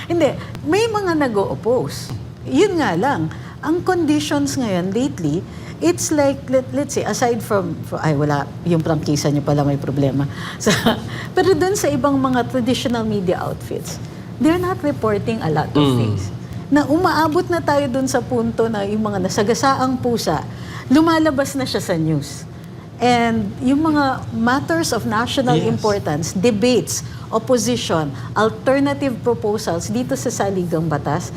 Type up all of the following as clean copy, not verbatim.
Hindi, may mga nag-o-oppose. Yun nga lang, ang conditions ngayon lately, it's like, let's say, aside from ay wala, yung prangkisa niyo pala may problema. Pero dun sa ibang mga traditional media outfits, they're not reporting a lot of things. Na umaabot na tayo dun sa punto na yung mga nasagasaang pusa, lumalabas na siya sa news. And yung mga matters of national importance, debates, opposition, alternative proposals dito sa saligang batas,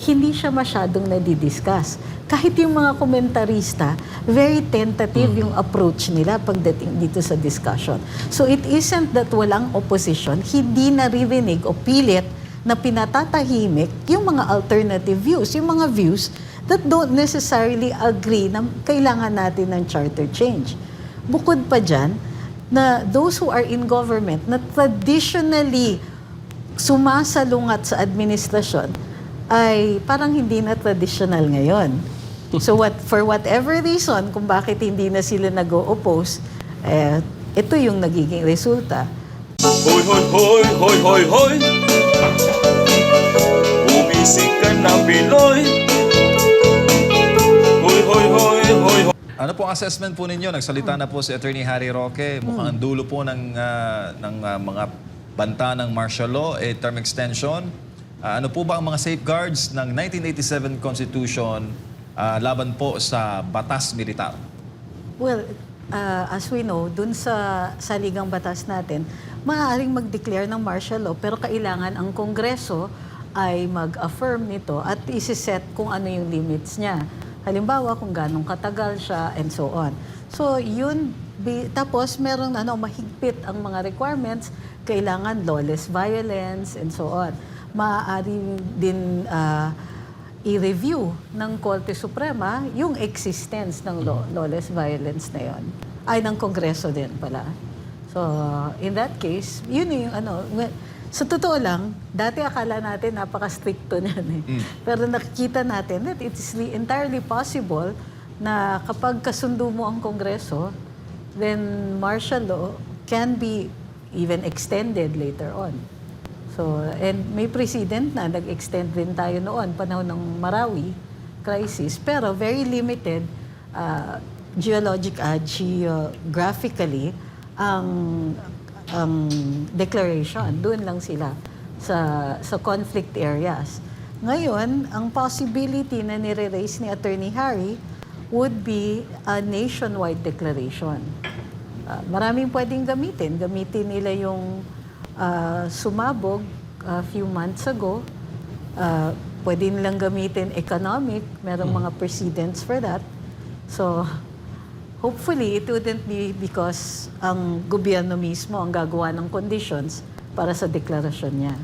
hindi siya masyadong nadidiscuss. Kahit yung mga komentarista, very tentative yung approach nila pagdating dito sa discussion. So it isn't that walang opposition, hindi naririnig o pilit na pinatatahimik yung mga alternative views, yung mga views that don't necessarily agree na kailangan natin ng charter change. Bukod pa dyan, na those who are in government na traditionally sumasalungat sa administrasyon ay parang hindi na traditional ngayon. So for whatever reason, kung bakit hindi na sila nag-o-oppose, ito yung nagiging resulta. Hoy, hoy, hoy, hoy, hoy, hoy. Bumisik ka na Pinoy. Hoy, hoy, hoy, hoy, hoy. Ano po ang assessment po ninyo? Nagsalita na po si Attorney Harry Roque. Mukhang ang dulo po ng mga banta ng martial law, term extension. Ano po ba ang mga safeguards ng 1987 Constitution laban po sa batas militar? Well, as we know, dun sa saligang batas natin, maaaring mag-declare ng martial law pero kailangan ang Kongreso ay mag-affirm nito at isi-set kung ano yung limits niya. Halimbawa, kung ganong katagal siya and so on. So, yun, tapos merong mahigpit ang mga requirements, kailangan lawless violence and so on. Maaari din i-review ng Korte Suprema yung existence ng lawless violence na yon. Ay, ng Kongreso din pala. So, in that case, yun yung sa totoo lang, dati akala natin napaka-stricto niyan eh. Pero nakikita natin that it is entirely possible na kapag kasundo mo ang Kongreso, then martial law can be even extended later on. So, and may precedent na nag-extend din tayo noon, panahon ng Marawi crisis, pero very limited geographically ang declaration. Doon lang sila sa conflict areas. Ngayon, ang possibility na nire-raise ni Attorney Harry would be a nationwide declaration. Maraming pwedeng gamitin. Gamitin nila yung sumabog a few months ago. Pwede nilang gamitin economic. Merong mga precedents for that. So, hopefully, it wouldn't be because ang gobyerno mismo ang gagawa ng conditions para sa deklarasyon niya.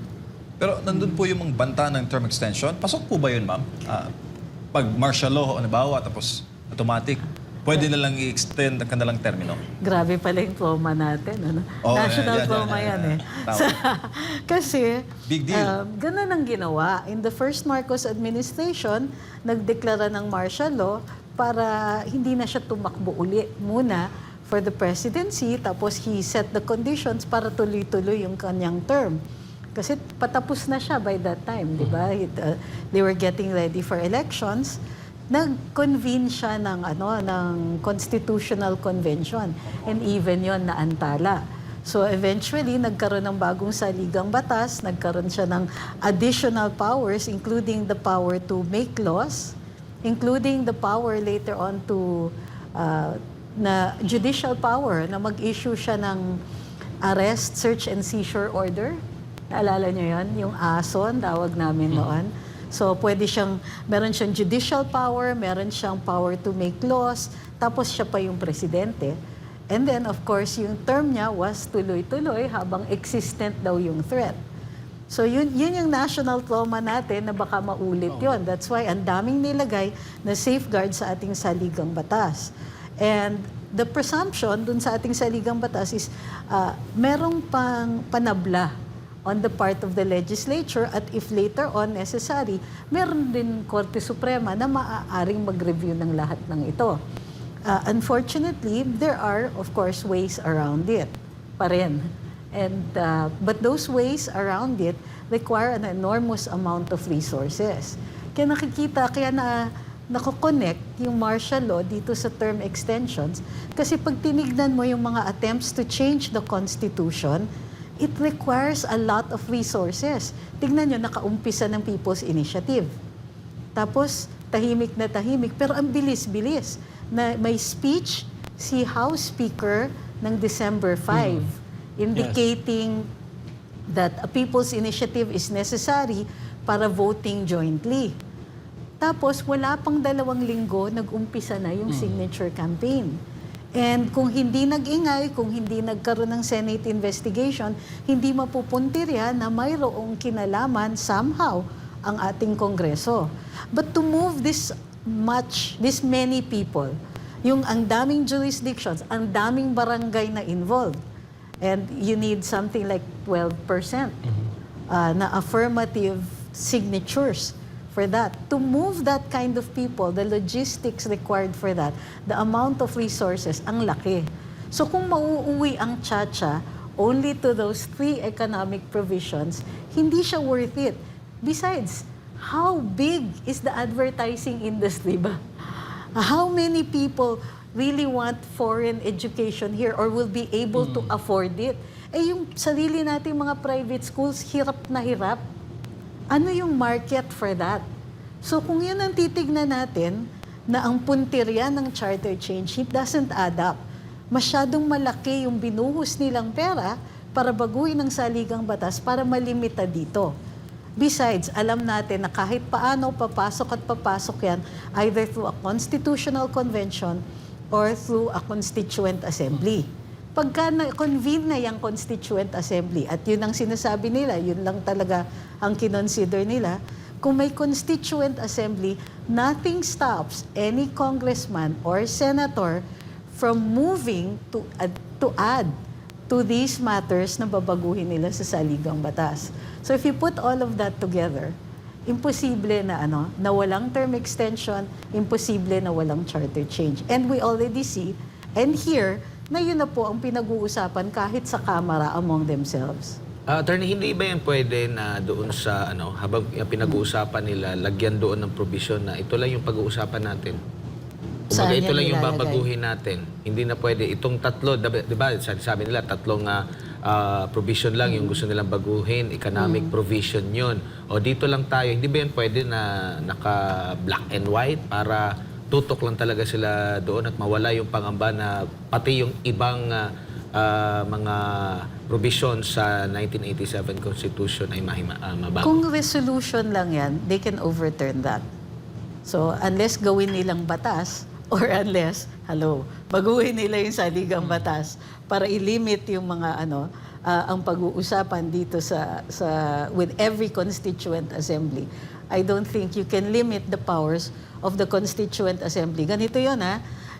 Pero nandun po yung mga banta ng term extension. Pasok po ba yun, ma'am? Pag martial law, halimbawa, tapos automatic, pwede na lang i-extend ang kanilang termino? Grabe pala yung trauma natin. National trauma yan eh. Kasi, big deal. Ganun ang ginawa. In the first Marcos administration, nagdeklara ng martial law para hindi na siya tumakbo uli muna for the presidency, tapos he set the conditions para tuloy-tuloy yung kanyang term. Kasi patapos na siya by that time, di ba? They were getting ready for elections. Nag-convene siya ng constitutional convention, and even yon naantala. So eventually, nagkaroon ng bagong saligang batas, nagkaroon siya ng additional powers, including the power to make laws, including the power later on to na judicial power na mag-issue siya ng arrest, search, and seizure order. Naalala niyo yun? Yung ASON, tawag namin noon. So, meron siyang judicial power, meron siyang power to make laws, tapos siya pa yung presidente. And then, of course, yung term niya was tuloy-tuloy habang existent daw yung threat. So yun yung national trauma natin na baka maulit yon. That's why ang daming nilagay na safeguard sa ating saligang batas. And the presumption dun sa ating saligang batas is merong pang panabla on the part of the legislature at if later on necessary, meron din Korte Suprema na maaaring mag-review ng lahat ng ito. Unfortunately, there are, of course, ways around it pa rin. And but those ways around it, require an enormous amount of resources. Kaya nakikita, nako-connect yung martial law dito sa term extensions. Kasi pag tinignan mo yung mga attempts to change the Constitution, it requires a lot of resources. Tignan nyo, nakaumpisa ng People's Initiative. Tapos, tahimik na tahimik, pero ang bilis-bilis. Na may speech si House Speaker ng December 5, indicating that a People's Initiative is necessary para voting jointly. Tapos, wala pang 2 linggo, nag-umpisa na yung signature campaign. And kung hindi nag-ingay, kung hindi nagkaroon ng Senate investigation, hindi mapupuntirya na mayroong kinalaman somehow ang ating Kongreso. But to move this many people, yung ang daming jurisdictions, ang daming barangay na involved, and you need something like 12% na affirmative signatures for that. To move that kind of people, the logistics required for that, the amount of resources, ang laki. So kung mauuwi ang Chacha only to those 3 economic provisions, hindi siya worth it. Besides, how big is the advertising industry ba? How many people really want foreign education here or will be able to afford it? Eh yung sarili nating mga private schools, hirap na hirap. Ano yung market for that? So kung yun ang titignan natin, na ang puntirya ng charter change, it doesn't add up. Masyadong malaki yung binuhos nilang pera para baguhin ang saligang batas para malimita dito. Besides, alam natin na kahit paano papasok yan either through a constitutional convention or through a constituent assembly. Pagka na-convene na yung constituent assembly, at yun ang sinasabi nila, yun lang talaga ang kinonsider nila, kung may constituent assembly, nothing stops any congressman or senator from moving to add to these matters na babaguhin nila sa saligang batas. So if you put all of that together, imposible na na walang term extension, imposible na walang charter change. And we already see and hear na yun na po ang pinag-uusapan kahit sa Kamara among themselves. Attorney, hindi ba yan pwede na doon sa habang pinag-uusapan nila, lagyan doon ng provision na ito lang yung pag-uusapan natin? Saan Ito yan lang yung ilalagay? babaguhin natin. Hindi na pwede. Itong tatlo, di ba, sabi nila, tatlong provision lang yung gusto nilang baguhin, economic provision yun. O dito lang tayo, hindi ba yan pwede na naka-black and white para tutok lang talaga sila doon at mawala yung pangamba na pati yung ibang mga provision sa 1987 Constitution ay mabago. Kung resolution lang yan, they can overturn that. So unless gawin nilang batas or unless, baguhin nila yung saligang batas para i-limit yung mga ang pag-uusapan dito sa with every constituent assembly. I don't think you can limit the powers of the Constituent Assembly. Ganito yun,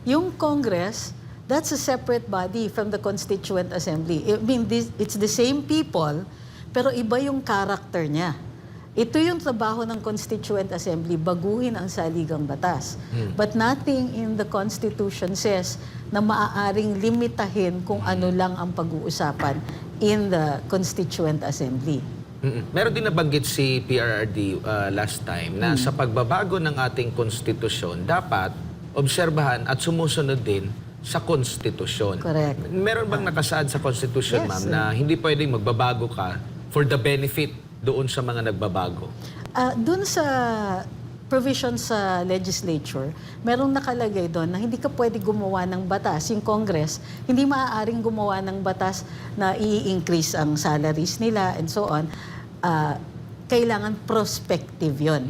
yung Congress, that's a separate body from the Constituent Assembly. I mean, it's the same people, pero iba yung character niya. Ito yung trabaho ng Constituent Assembly, baguhin ang saligang batas. But nothing in the Constitution says na maaaring limitahin kung ano lang ang pag-uusapan in the Constituent Assembly. Meron din nabanggit si PRRD last time na sa pagbabago ng ating konstitusyon, dapat obserbahan at sumusunod din sa konstitusyon. Correct. Meron bang nakasaad sa konstitusyon, Yes, ma'am, na hindi pwedeng magbabago ka for the benefit doon sa mga nagbabago? Doon sa provision sa legislature, merong nakalagay doon na hindi ka pwede gumawa ng batas. Yung Congress, hindi maaaring gumawa ng batas na i-increase ang salaries nila and so on. Kailangan prospective yon.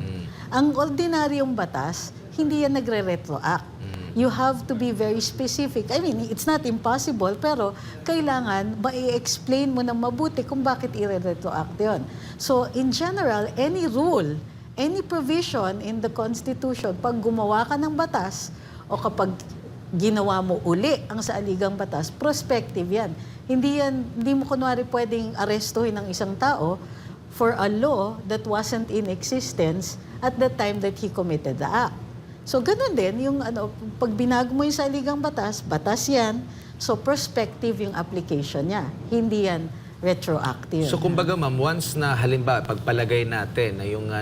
Ang ordinaryong batas, hindi yan nagre-retroact. You have to be very specific. I mean, it's not impossible, pero kailangan ma-explain mo ng mabuti kung bakit i-retroact yun. So, in general, any rule, any provision in the Constitution, pag gumawa ka ng batas o kapag ginawa mo uli ang saligang batas, prospective yan. Hindi mo kunwari pwedeng arestuhin ng isang tao for a law that wasn't in existence at the time that he committed the act. So, ganun din, yung pag binago mo yung saligang batas, batas yan, so prospective yung application niya. Hindi yan retroactive. So kumbaga ma'am, once na halimbawa pagpalagay natin na yung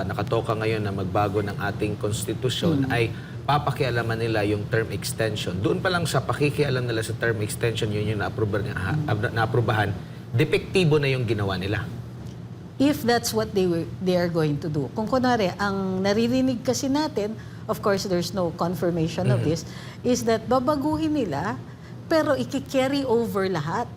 nakatoka ngayon na magbago ng ating konstitusyon ay papakialaman nila yung term extension. Doon pa lang sa pakikialam nila sa term extension, yun yung naaprubahan, depektibo na yung ginawa nila. If that's what they are going to do. Kung kunwari, ang naririnig kasi natin, of course, there's no confirmation of this, is that babaguhin nila, pero iki-carry over lahat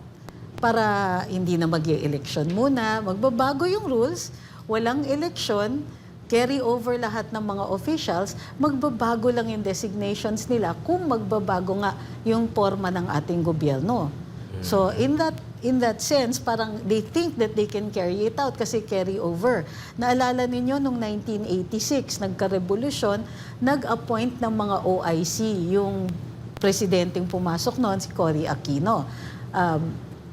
para hindi na mag-election muna. Magbabago yung rules, walang election, carry over lahat ng mga officials, magbabago lang yung designations nila kung magbabago nga yung forma ng ating gobyerno. So in that sense, parang they think that they can carry it out kasi carry over. Naalala ninyo nung 1986, nagka-revolusyon, nag-appoint ng mga OIC, yung presidenteng pumasok noon, si Cory Aquino.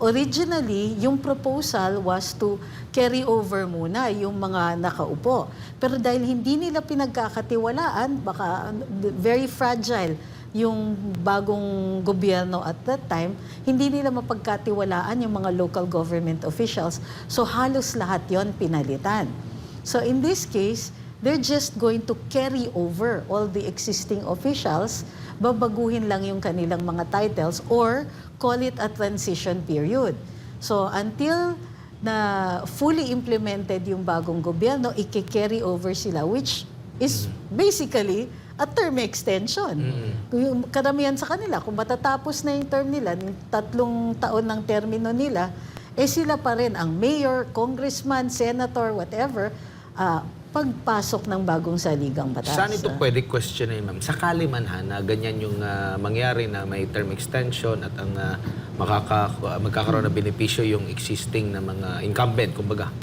Originally, yung proposal was to carry over muna yung mga nakaupo. Pero dahil hindi nila pinagkakatiwalaan, baka very fragile yung bagong gobyerno at that time, hindi nila mapagkatiwalaan yung mga local government officials. So halos lahat yon pinalitan. So in this case, they're just going to carry over all the existing officials, babaguhin lang yung kanilang mga titles or call it a transition period. So until na fully implemented yung bagong gobyerno, i-carry over sila, which is basically a term extension. Yung karamihan sa kanila, kung matatapos na yung term nila, yung 3 taon ng termino nila, sila pa rin ang mayor, congressman, senator, whatever, pagpasok ng bagong saligang batas. Saan ito pwede questionin, ma'am? Sakali man na ganyan yung mangyari na may term extension at ang magkakaroon ng benepisyo yung existing na mga incumbent, kumbaga.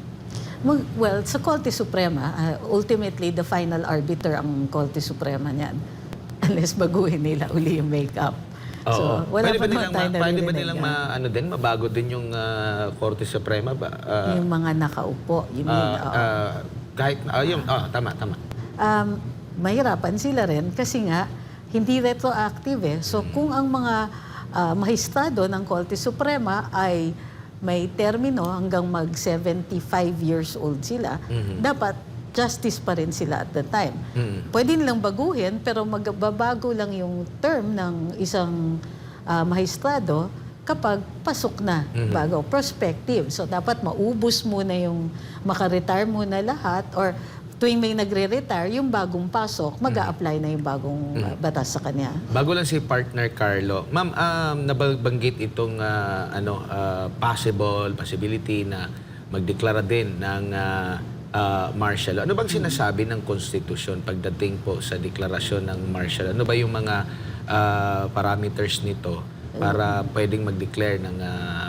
Well, sa Korte Suprema, ultimately, the final arbiter ang Korte Suprema niyan. Unless baguhin nila uli yung makeup. So, wala pwede pa ba naman tayo pwede ba naririnig nilang yan. mabago din yung Korte Suprema ba? Yung mga nakaupo. You mean, Kahit, tama. mahirapan sila rin kasi nga, hindi retroactive eh. So, kung ang mga mahistrado ng Korte Suprema ay may termino hanggang mag-75 years old sila, dapat justice pa rin sila at the time. Pwede nilang baguhin, pero magbabago lang yung term ng isang mahistrado kapag pasok na bago, prospective. So, dapat maubos muna yung makaretire muna lahat or tuwing may nagre-retire, yung bagong pasok, mag-a-apply na yung bagong batas sa kanya. Bago lang si partner Carlo. Ma'am, nabanggit itong possibility na magdeklara din ng martial law. Ano bang sinasabi ng konstitusyon pagdating po sa deklarasyon ng martial law? Ano ba yung mga parameters nito para pwedeng mag-declare ng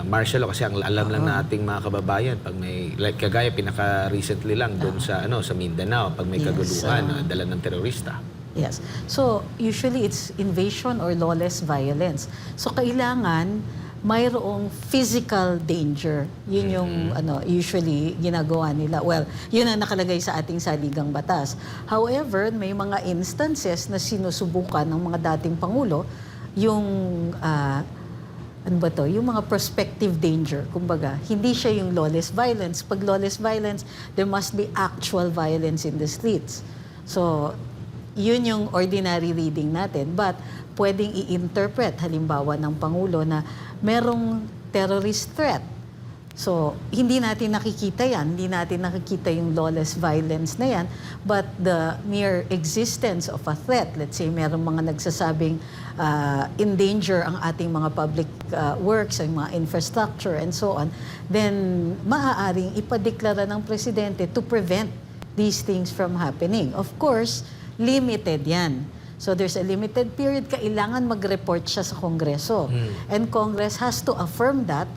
martial law? Kasi ang alam lang na ating mga kababayan, pag may, like kagaya pinaka-recently lang doon sa Mindanao, pag may kaguluhan, dala ng terorista. Yes. So, usually it's invasion or lawless violence. So, kailangan mayroong physical danger. Yun yung usually ginagawa nila. Well, yun ang nakalagay sa ating saligang batas. However, may mga instances na sinusubukan ng mga dating Pangulo yung yung mga prospective danger. Kumbaga, hindi siya yung lawless violence. Pag lawless violence, there must be actual violence in the streets. So, yun yung ordinary reading natin. But, pwedeng i-interpret, halimbawa ng Pangulo, na merong terrorist threat. So, hindi natin nakikita yan. Hindi natin nakikita yung lawless violence na yan. But the mere existence of a threat, let's say merong mga nagsasabing in danger ang ating mga public works, ang mga infrastructure, and so on, then maaaring ipadeklara ng Presidente to prevent these things from happening. Of course, limited yan. So there's a limited period, kailangan mag-report siya sa Kongreso. And Congress has to affirm that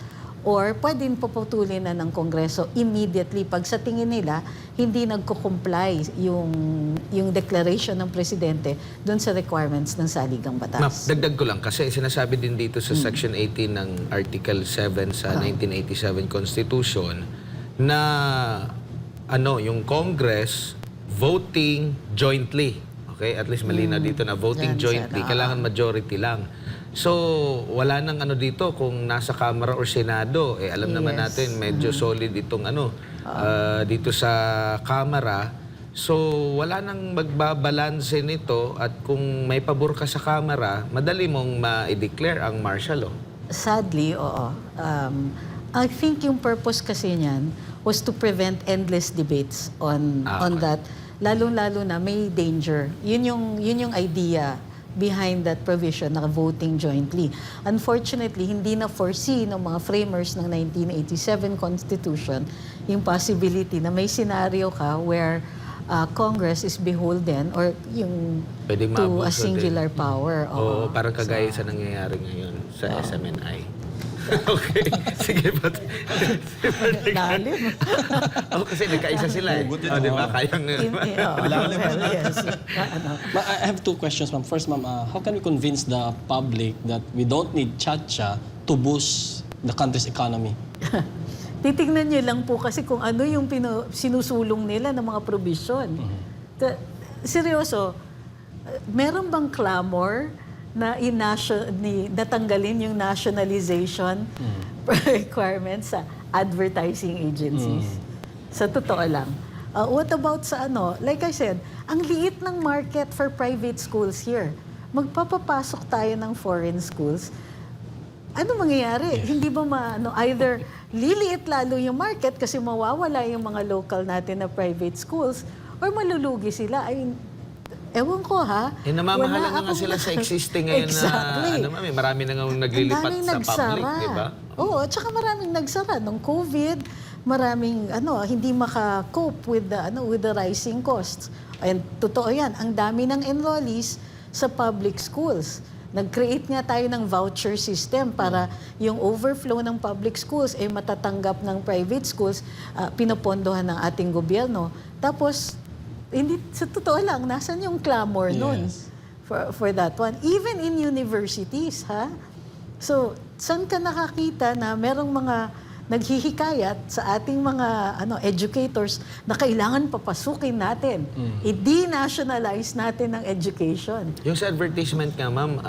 or pwedeng paputulin na ng Kongreso immediately pag sa tingin nila hindi nagko-comply yung declaration ng Presidente doon sa requirements ng saligang batas. Ma'am, dagdag ko lang kasi sinasabi din dito sa Section 18 ng Article 7 sa 1987 Constitution na yung Congress voting jointly. Okay? At least malinaw dito na voting jointly. Kailangan majority lang. So, wala nang ano dito kung nasa Kamara or Senado. Alam naman Yes. natin, medyo solid itong dito sa Kamara. So, wala nang magbabalanse nito at kung may pabor ka sa Kamara, madali mong ma-declare ang martial law. Sadly, oo. I think yung purpose kasi niyan was to prevent endless debates on that. Lalong-lalo na may danger. Yun yung idea behind that provision na voting jointly. Unfortunately, hindi na foresee ng mga framers ng 1987 Constitution yung possibility na may scenario ka where Congress is beholden or yung Pwedeng to maabuso a singular power. Oo, parang kagaya sa nangyayari ngayon sa SMNI. Okay. Sige, but... Lalim. kasi nagkaisa sila eh. Hugot yun, Di ba? Kayang... Yes. I have two questions, ma'am. First, ma'am, how can we convince the public that we don't need Chacha to boost the country's economy? Titignan nyo lang po kasi kung ano yung sinusulong nila ng mga provision. Seryoso, meron bang clamor na natanggalin yung nationalization requirements sa advertising agencies? Sa totoo lang. What about sa like I said, ang liit ng market for private schools here. Magpapapasok tayo ng foreign schools. Ano mangyayari? Hindi ba either liliit lalo yung market kasi mawawala yung mga local natin na private schools or malulugi sila. Ewan ko ha. Namamahala na nga sila sa existing ngayon exactly. na marami na nga naglilipat sa public, di ba? Oo, at saka maraming nagsara nung COVID. Maraming hindi maka-cope with the rising costs. And totoo 'yan, ang dami ng enrollees sa public schools. Nag-create nga tayo ng voucher system para yung overflow ng public schools ay matatanggap ng private schools, pinopondohan ng ating gobyerno. Tapos, hindi, sa totoo lang, nasan yung clamor nun for that one? Even in universities, ha? So, saan ka nakakita na merong mga naghihikayat sa ating mga educators na kailangan papasukin natin, i-denationalize natin ang education. Yung sa advertisement nga, ma'am,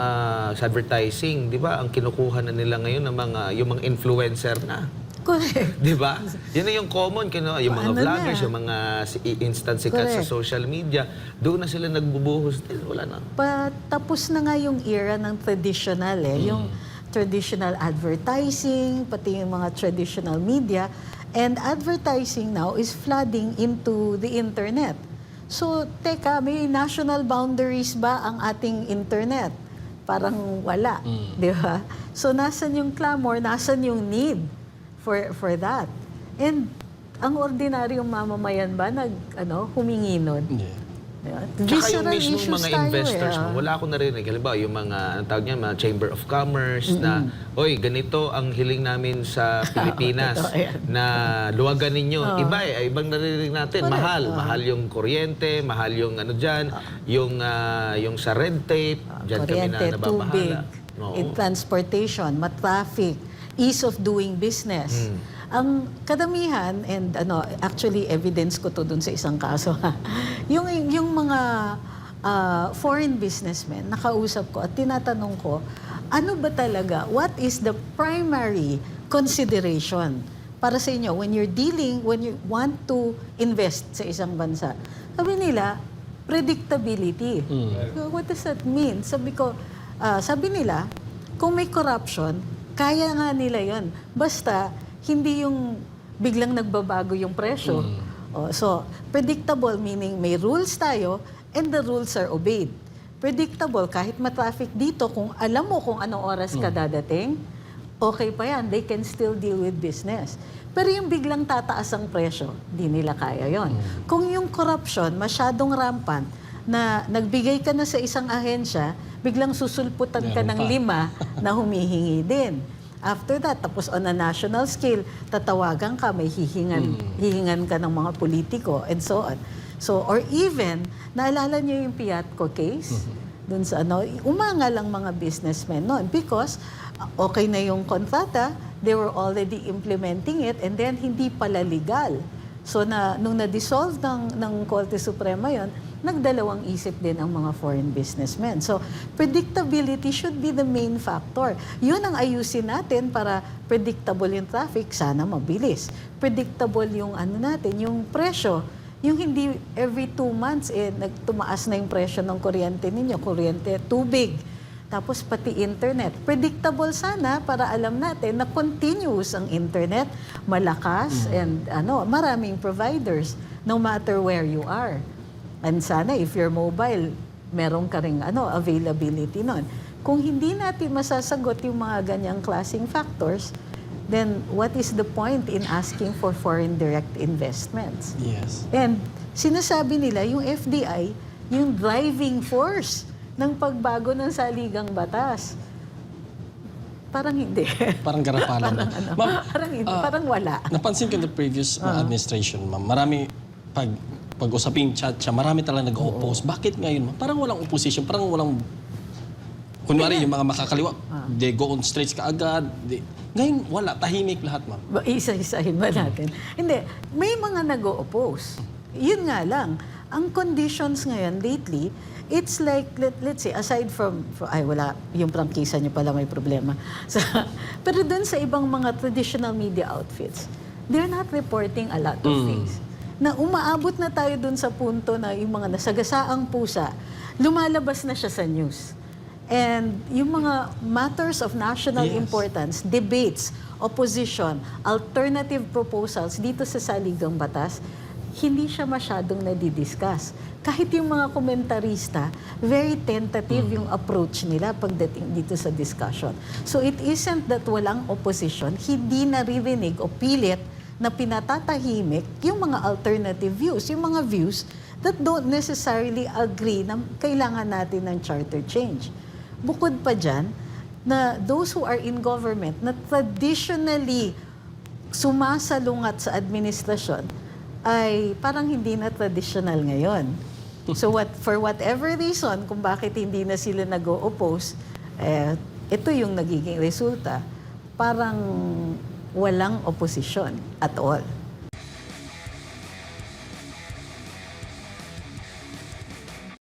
sa advertising, di ba, ang kinukuha na nila ngayon ng yung mga influencer na. Correct. Di ba? Yun na yung common, yung mga vloggers, yung mga instant sikat sa Correct. social media, doon na sila nagbubuhos. Wala na. Tapos na nga yung era ng traditional yung traditional advertising, pati yung mga traditional media. And advertising now is flooding into the internet. So, teka, may national boundaries ba ang ating internet? Parang wala, di ba? So, nasan yung clamor, nasan yung need for that? And ang ordinaryong mamamayan ba humingi nun? Yeah. Tsaka yung Visceral mismong issues mga tayo, investors, wala akong narinig. Halimbawa, yung mga, anong tawag niya, mga Chamber of Commerce na, oy, ganito ang hiling namin sa Pilipinas Totoo yan. na luwagan ninyo. Iba ibang narinig natin. Correct. Mahal yung kuryente, mahal yung dyan, yung sa red tape, dyan kami na Kuryente, tubig, nababahala. transportation, traffic, ease of doing business. Ang kadamihan, and actually evidence ko to dun sa isang kaso, yung mga foreign businessmen, nakausap ko at tinatanong ko, ano ba talaga, what is the primary consideration para sa inyo when you want to invest sa isang bansa? Sabi nila, predictability. What does that mean? Sabi nila, kung may corruption, kaya nga nila yon. Basta, hindi yung biglang nagbabago yung presyo. So, predictable meaning may rules tayo and the rules are obeyed. Predictable, kahit ma-traffic dito, kung alam mo kung anong oras ka dadating, okay pa yan. They can still deal with business. Pero yung biglang tataas ang presyo, di nila kaya yon. Kung yung corruption masyadong rampant, na nagbigay ka na sa isang ahensya, biglang susulputan ka ng 5 na humihingi din. After that, tapos on a national scale, tatawagan ka, may hihingan ka ng mga politiko, and so on. So, or even, naalala niyo yung Piatco case? Dun sa umanga lang mga businessmen noon because okay na yung kontrata, they were already implementing it, and then hindi pala legal. So, nung na-dissolve ng Korte Suprema yon, nagdalawang isip din ang mga foreign businessmen. So, predictability should be the main factor. Yun ang ayusin natin para predictable yung traffic, sana mabilis. Predictable yung natin, yung presyo. Yung hindi every 2 months, nagtumaas na yung presyo ng kuryente ninyo, kuryente, tubig. Tapos pati internet. Predictable sana para alam natin na continuous ang internet, malakas, and maraming providers, no matter where you are. And sana if you're mobile, meron ka ring availability nun. Kung hindi natin masasagot yung mga ganyang klaseng factors, then what is the point in asking for foreign direct investments? Yes. And sinasabi nila, yung FDI, yung driving force ng pagbago ng saligang batas. Parang hindi. Parang garapalan na. Ma'am, Parang hindi. Parang wala. napansin ko in the previous administration, ma'am, marami, pag-usaping chat siya, marami talaga nag-oppose. Bakit ngayon, ma'am? Parang walang opposition, parang walang, kunwari, yung mga makakaliwa, they go on streets kaagad. Ngayon, wala. Tahimik lahat, ma'am. Isa-isahin ba natin? Hindi. May mga nag-o-oppose. Yun nga lang. Ang conditions ngayon lately, it's like, let's say, aside from wala, yung prangkisa niyo pala may problema. Pero dun sa ibang mga traditional media outfits, they're not reporting a lot of things. Na umaabot na tayo dun sa punto na yung mga nasagasaang pusa, lumalabas na siya sa news. And yung mga matters of national importance, debates, opposition, alternative proposals dito sa saligang batas, hindi siya masyadong nadidiscuss. Kahit yung mga komentarista, very tentative yung approach nila pagdating dito sa discussion. So it isn't that walang opposition, hindi naririnig o pilit na pinatatahimik yung mga alternative views, yung mga views that don't necessarily agree na kailangan natin ng charter change. Bukod pa dyan, na those who are in government na traditionally sumasalungat sa administrasyon ay parang hindi na traditional ngayon. So for whatever reason, kung bakit hindi na sila nag-o-oppose, ito yung nagiging resulta. Parang walang opposition at all.